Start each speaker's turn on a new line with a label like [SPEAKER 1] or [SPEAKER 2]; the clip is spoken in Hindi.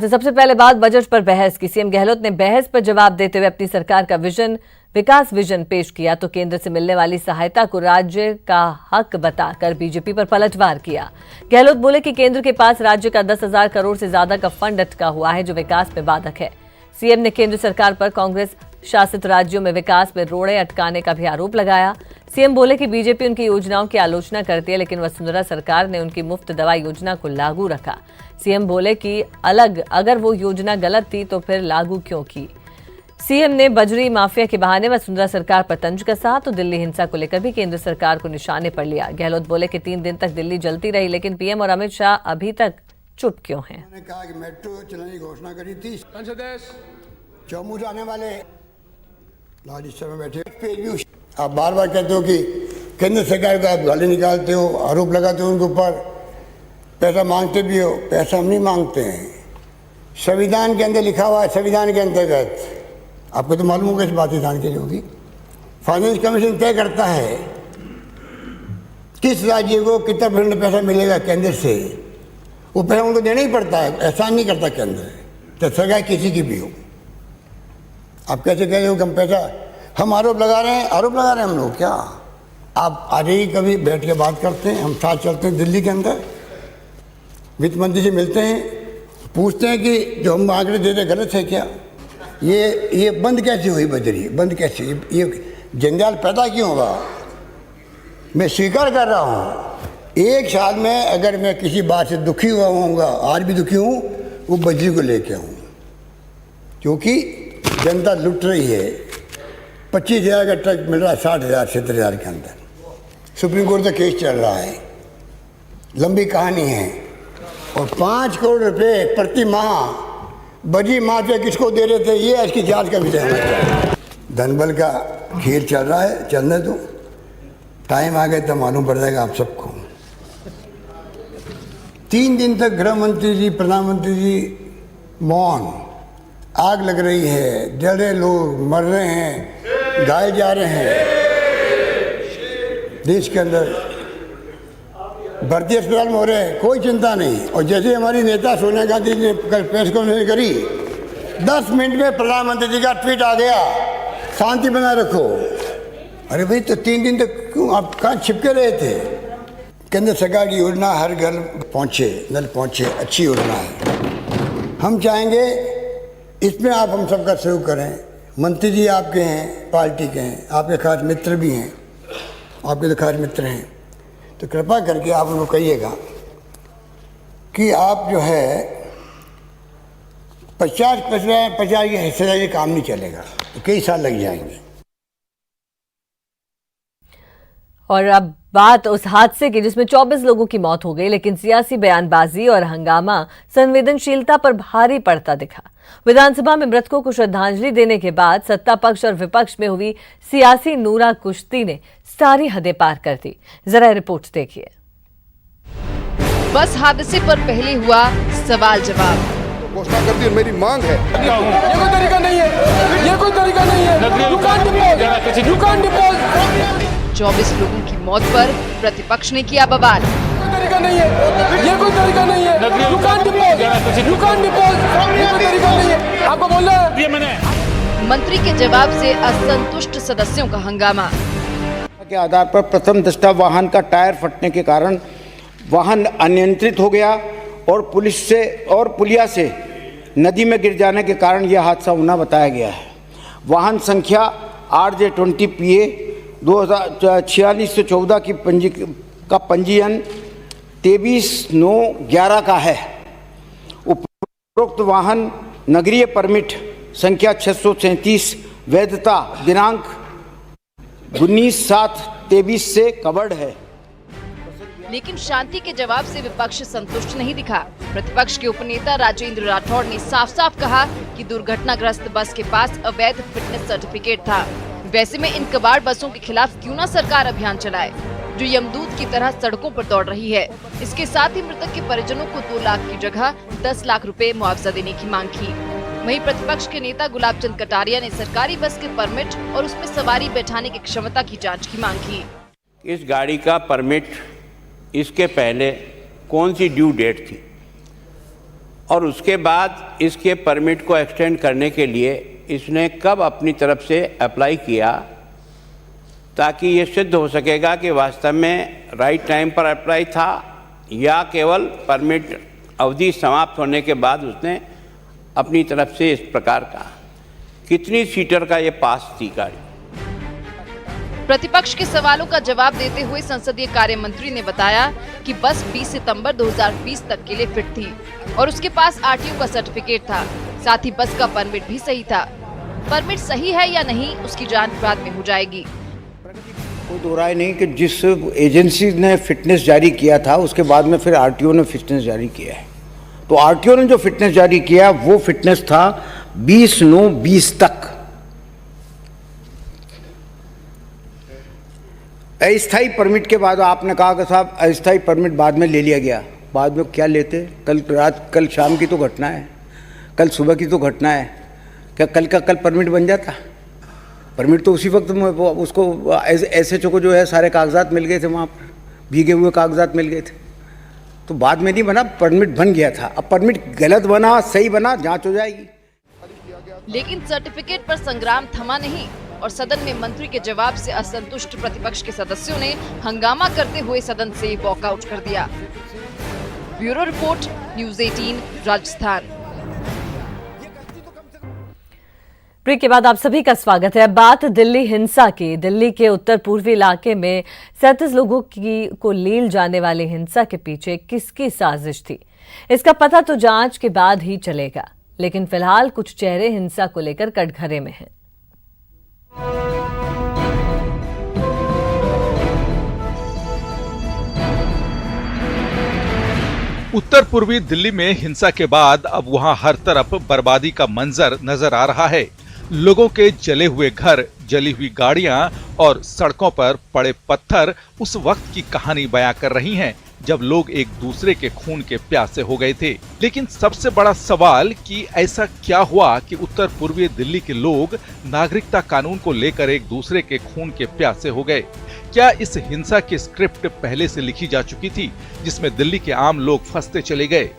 [SPEAKER 1] तो सबसे पहले बात बजट पर बहस की। सीएम गहलोत ने बहस पर जवाब देते हुए अपनी सरकार का विकास विजन पेश किया तो केंद्र से मिलने वाली सहायता को राज्य का हक बताकर बीजेपी पर पलटवार किया। गहलोत बोले कि केंद्र के पास राज्य का 10,000 करोड़ से ज्यादा का फंड अटका हुआ है जो विकास में बाधक है। सीएम ने केंद्र सरकार पर कांग्रेस शासित राज्यों में विकास में रोड़े अटकाने का भी आरोप लगाया। सीएम बोले कि बीजेपी उनकी योजनाओं की आलोचना करती है लेकिन वसुंधरा सरकार ने उनकी मुफ्त दवा योजना को लागू रखा। सीएम बोले कि अगर वो योजना गलत थी तो फिर लागू क्यों की। सीएम ने बजरी माफिया के बहाने वसुंधरा सरकार पर तंज कसा तो दिल्ली हिंसा को लेकर भी केंद्र सरकार को निशाने पर लिया। गहलोत बोले कि 3 दिन तक दिल्ली जलती रही लेकिन पीएम और अमित शाह अभी तक चुप क्यों हैं।
[SPEAKER 2] मैंने कहा कि मेट्रो चलाने की घोषणा करी थी, चौमूर आने वाले राज्यसभा में बैठे। आप बार बार कहते हो कि केंद्र सरकार को आप गाली निकालते हो, आरोप लगाते हो उनके ऊपर, पैसा मांगते भी हो। पैसा हम नहीं मांगते हैं, संविधान के अंदर लिखा हुआ है। संविधान के अंतर्गत आपको तो मालूम होगा इस बात संविधान के लिए होगी। फाइनेंस कमीशन तय करता है किस राज्य को कितना % पैसा मिलेगा केंद्र से। वो पैसा उनको देना ही पड़ता है, एहसान नहीं करता केंद्र, तो सरकार किसी की भी हो। आप कैसे कह रहे हो कम पैसा, हम आरोप लगा रहे हैं हम लोग क्या। आप आ जाइए कभी, बैठ के बात करते हैं, हम साथ चलते हैं दिल्ली के अंदर, वित्त मंत्री से मिलते हैं, पूछते हैं कि जो हम आंकड़े देते गलत है क्या। ये बंद कैसे हुई बजरी, बंद कैसे, ये जंजाल पैदा क्यों होगा। मैं स्वीकार कर रहा हूँ, एक साल में अगर मैं किसी बात से दुखी हुआ होऊंगा, आज भी दुखी हूँ, वो बजरी को लेके हूँ, क्योंकि जनता लुट रही है। 25,000 का ट्रक मिल रहा है 60,000 70,000 के अंदर। सुप्रीम कोर्ट का केस चल रहा है, लंबी कहानी है। और 5 करोड़ रुपए प्रति माह बजी माफिया किसको दे रहे थे, ये इसकी जांच का विषय होना चाहिए। धनबल का खेल चल रहा है, चलने दो, टाइम आ गया तो मालूम पड़ जाएगा आप सबको। 3 दिन तक गृह मंत्री जी, प्रधानमंत्री जी मौन। आग लग रही है, जल रहे लोग मर रहे हैं, घायल जा रहे हैं देश के अंदर, भर्ती अस्पताल में हो रहे हैं, कोई चिंता नहीं। और जैसे हमारी नेता सोनिया गांधी ने कल प्रेस कॉन्फ्रेंस करी, 10 मिनट में प्रधानमंत्री जी का ट्वीट आ गया, शांति बनाए रखो। अरे भाई, तो 3 दिन तक क्यों आप कहाँ छिपके रहे थे। केंद्र सरकार की योजना हर घर पहुँचे, नल पहुँचे, अच्छी योजना है। हम चाहेंगे इसमें आप हम सबका सहयोग करें। मंत्री जी आपके हैं, पार्टी के हैं, आपके खास मित्र भी हैं, आपके तो खास मित्र हैं, तो कृपा करके आप उनको कहिएगा कि आप जो है 50 की हिस्सेदारी काम नहीं चलेगा, तो कई साल लग जाएंगे।
[SPEAKER 1] और अब बात उस हादसे की जिसमें 24 लोगों की मौत हो गई लेकिन सियासी बयानबाजी और हंगामा संवेदनशीलता पर भारी पड़ता दिखा। विधानसभा में मृतकों को श्रद्धांजलि देने के बाद सत्ता पक्ष और विपक्ष में हुई सियासी नूरा कुश्ती ने सारी हदें पार कर दी। जरा रिपोर्ट देखिए।
[SPEAKER 3] बस हादसे पर पहले हुआ सवाल जवाब।
[SPEAKER 4] घोषणा कर दी, मेरी मांग है।
[SPEAKER 5] ये कोई तरीका नहीं है, ये कोई तरीका नहीं है। You can't depose।
[SPEAKER 3] 24 लोगों की मौत पर प्रतिपक्ष ने किया बवाल।
[SPEAKER 5] तरीका नहीं है, ये कोई तरीका नहीं है। You can't depose। ये कोई तरीका नहीं है, आपको बोलना है।
[SPEAKER 3] मंत्री के जवाब से असंतुष्ट सदस्यों का हंगामा।
[SPEAKER 6] के आधार पर प्रथम दृष्टया वाहन का टायर फटने के कारण वाहन अनियंत्रित हो गया और पुलिया से नदी में गिर जाने के कारण यह हादसा होना बताया गया है। वाहन संख्या RJ20 PA 4614 का पंजीयन 23/9/11 का है। उपरोक्त वाहन नगरीय परमिट संख्या 637 वैधता दिनांक 19/7/23 से कवर्ड है।
[SPEAKER 3] लेकिन शांति के जवाब से विपक्ष संतुष्ट नहीं दिखा। प्रतिपक्ष के उपनेता राजेंद्र राठौड़ ने साफ साफ कहा कि दुर्घटनाग्रस्त बस के पास अवैध फिटनेस सर्टिफिकेट था। वैसे में इन कबाड़ बसों के खिलाफ क्यों न सरकार अभियान चलाए जो यमदूत की तरह सड़कों पर दौड़ रही है। इसके साथ ही मृतक के परिजनों को 2 लाख की जगह 10 लाख रुपए मुआवजा देने की मांग की। वहीं प्रतिपक्ष के नेता गुलाब चंद कटारिया ने सरकारी बस के परमिट और उसमें सवारी बैठाने की क्षमता की जांच की मांग की।
[SPEAKER 7] इस गाड़ी का परमिट इसके पहले कौन सी ड्यू डेट थी
[SPEAKER 4] और उसके बाद इसके परमिट को एक्सटेंड करने के लिए इसने कब अपनी तरफ से अप्लाई किया, ताकि ये सिद्ध हो सकेगा कि वास्तव में राइट टाइम पर अप्लाई था या केवल परमिट अवधि समाप्त होने के बाद उसने अपनी तरफ से इस प्रकार का। कितनी सीटर का ये पास थी गाड़ी।
[SPEAKER 3] प्रतिपक्ष के सवालों का जवाब देते हुए संसदीय कार्य मंत्री ने बताया कि बस 20 सितंबर 2020 तक के लिए फिट थी और उसके पास आरटीओ का सर्टिफिकेट था, साथ ही बस का परमिट भी सही था। परमिट सही है या नहीं उसकी जांच बाद में हो जाएगी।
[SPEAKER 6] कोई दो राय नहीं कि जिस एजेंसी ने फिटनेस जारी किया था उसके बाद में फिर आरटीओ ने फिटनेस जारी किया है। तो आरटीओ ने जो फिटनेस जारी किया वो फिटनेस था 20/9/20 तक। अस्थायी परमिट के बाद आपने कहा कि साहब अस्थायी परमिट बाद में ले लिया गया। बाद में क्या लेते? कल शाम की तो घटना है, कल सुबह की तो घटना है। क्या कल का कल परमिट बन जाता? परमिट तो उसी वक्त में उसको एसएचओ को जो है सारे कागजात मिल गए थे, वहाँ पर भीगे हुए कागजात मिल गए थे। तो बाद में नहीं बना, परमिट बन गया था। अब परमिट गलत बना सही बना, जांच हो जाएगी।
[SPEAKER 3] लेकिन सर्टिफिकेट पर संग्राम थमा नहीं और सदन में मंत्री के जवाब से असंतुष्ट प्रतिपक्ष के सदस्यों ने हंगामा करते हुए सदन से वॉकआउट कर दिया। Bureau report, news 18 Rajasthan.
[SPEAKER 1] Break के बाद आप सभी का स्वागत है। बात दिल्ली हिंसा की। दिल्ली के उत्तर पूर्वी इलाके में 37 लोगों को लील जाने वाली हिंसा के पीछे किसकी साजिश थी, इसका पता तो जांच के बाद ही चलेगा। लेकिन फिलहाल कुछ चेहरे हिंसा को लेकर कटघरे में हैं।
[SPEAKER 7] उत्तर पूर्वी दिल्ली में हिंसा के बाद अब वहां हर तरफ बर्बादी का मंजर नजर आ रहा है। लोगों के जले हुए घर, जली हुई गाड़ियां और सड़कों पर पड़े पत्थर उस वक्त की कहानी बयां कर रही हैं जब लोग एक दूसरे के खून के प्यासे हो गए थे। लेकिन सबसे बड़ा सवाल कि ऐसा क्या हुआ कि उत्तर पूर्वी दिल्ली के लोग नागरिकता कानून को लेकर एक दूसरे के खून के प्यासे हो गए। क्या इस हिंसा की स्क्रिप्ट पहले से लिखी जा चुकी थी जिसमें दिल्ली के आम लोग फंसते चले गए